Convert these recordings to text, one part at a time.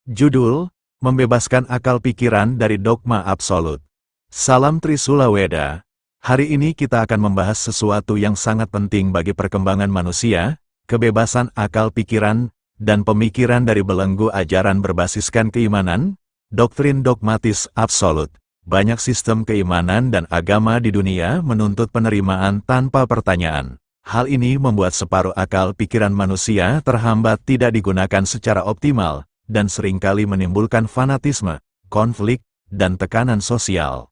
Judul, Membebaskan Akal Pikiran dari Dogma Absolut. Salam Trisula Weda. Hari ini kita akan membahas sesuatu yang sangat penting bagi perkembangan manusia, kebebasan akal pikiran, dan pemikiran dari belenggu ajaran berbasiskan keimanan, doktrin dogmatis absolut. Banyak sistem keimanan dan agama di dunia menuntut penerimaan tanpa pertanyaan. Hal ini membuat separuh akal pikiran manusia terhambat tidak digunakan secara optimal, dan seringkali menimbulkan fanatisme, konflik, dan tekanan sosial.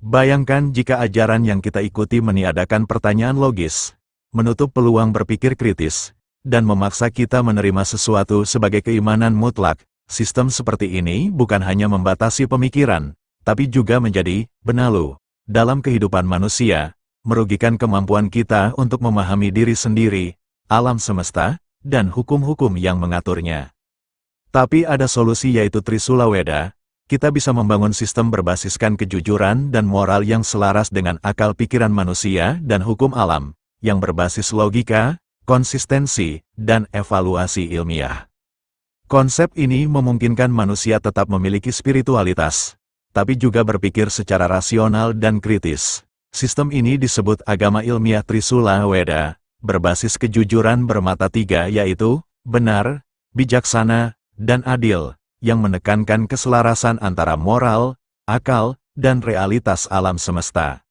Bayangkan jika ajaran yang kita ikuti meniadakan pertanyaan logis, menutup peluang berpikir kritis, dan memaksa kita menerima sesuatu sebagai keimanan mutlak. Sistem seperti ini bukan hanya membatasi pemikiran, tapi juga menjadi benalu dalam kehidupan manusia, merugikan kemampuan kita untuk memahami diri sendiri, alam semesta, dan hukum-hukum yang mengaturnya. Tapi ada solusi, yaitu Trisula Weda. Kita bisa membangun sistem berbasiskan kejujuran dan moral yang selaras dengan akal pikiran manusia dan hukum alam, yang berbasis logika, konsistensi, dan evaluasi ilmiah. Konsep ini memungkinkan manusia tetap memiliki spiritualitas, tapi juga berpikir secara rasional dan kritis. Sistem ini disebut agama ilmiah Trisula Weda, berbasis kejujuran bermata tiga, yaitu benar, bijaksana, dan adil, yang menekankan keselarasan antara moral, akal, dan realitas alam semesta.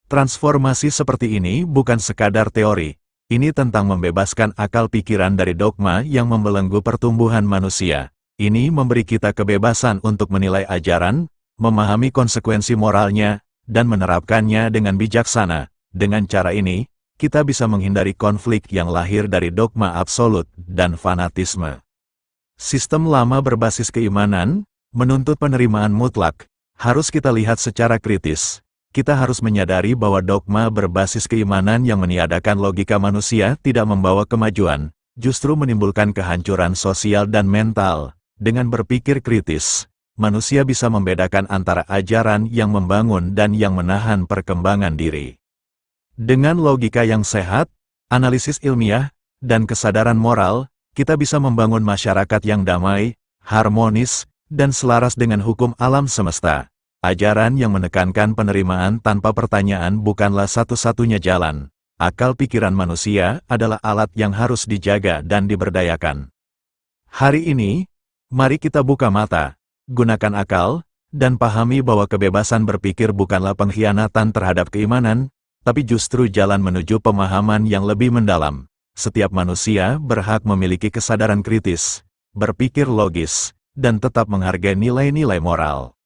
Transformasi seperti ini bukan sekadar teori, ini tentang membebaskan akal pikiran dari dogma yang membelenggu pertumbuhan manusia. Ini memberi kita kebebasan untuk menilai ajaran, memahami konsekuensi moralnya, dan menerapkannya dengan bijaksana. Dengan cara ini, kita bisa menghindari konflik yang lahir dari dogma absolut dan fanatisme. Sistem lama berbasis keimanan, menuntut penerimaan mutlak, harus kita lihat secara kritis. Kita harus menyadari bahwa dogma berbasis keimanan yang meniadakan logika manusia tidak membawa kemajuan, justru menimbulkan kehancuran sosial dan mental. Dengan berpikir kritis, manusia bisa membedakan antara ajaran yang membangun dan yang menahan perkembangan diri. Dengan logika yang sehat, analisis ilmiah, dan kesadaran moral, kita bisa membangun masyarakat yang damai, harmonis, dan selaras dengan hukum alam semesta. Ajaran yang menekankan penerimaan tanpa pertanyaan bukanlah satu-satunya jalan. Akal pikiran manusia adalah alat yang harus dijaga dan diberdayakan. Hari ini, mari kita buka mata, gunakan akal, dan pahami bahwa kebebasan berpikir bukanlah pengkhianatan terhadap keimanan, tapi justru jalan menuju pemahaman yang lebih mendalam. Setiap manusia berhak memiliki kesadaran kritis, berpikir logis, dan tetap menghargai nilai-nilai moral.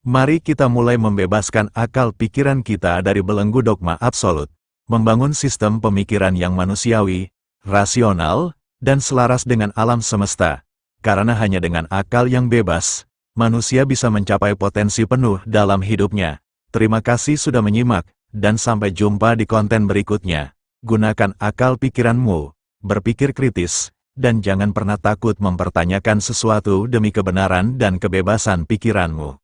Mari kita mulai membebaskan akal pikiran kita dari belenggu dogma absolut, membangun sistem pemikiran yang manusiawi, rasional, dan selaras dengan alam semesta. Karena hanya dengan akal yang bebas, manusia bisa mencapai potensi penuh dalam hidupnya. Terima kasih sudah menyimak, dan sampai jumpa di konten berikutnya. Gunakan akal pikiranmu, berpikir kritis, dan jangan pernah takut mempertanyakan sesuatu demi kebenaran dan kebebasan pikiranmu.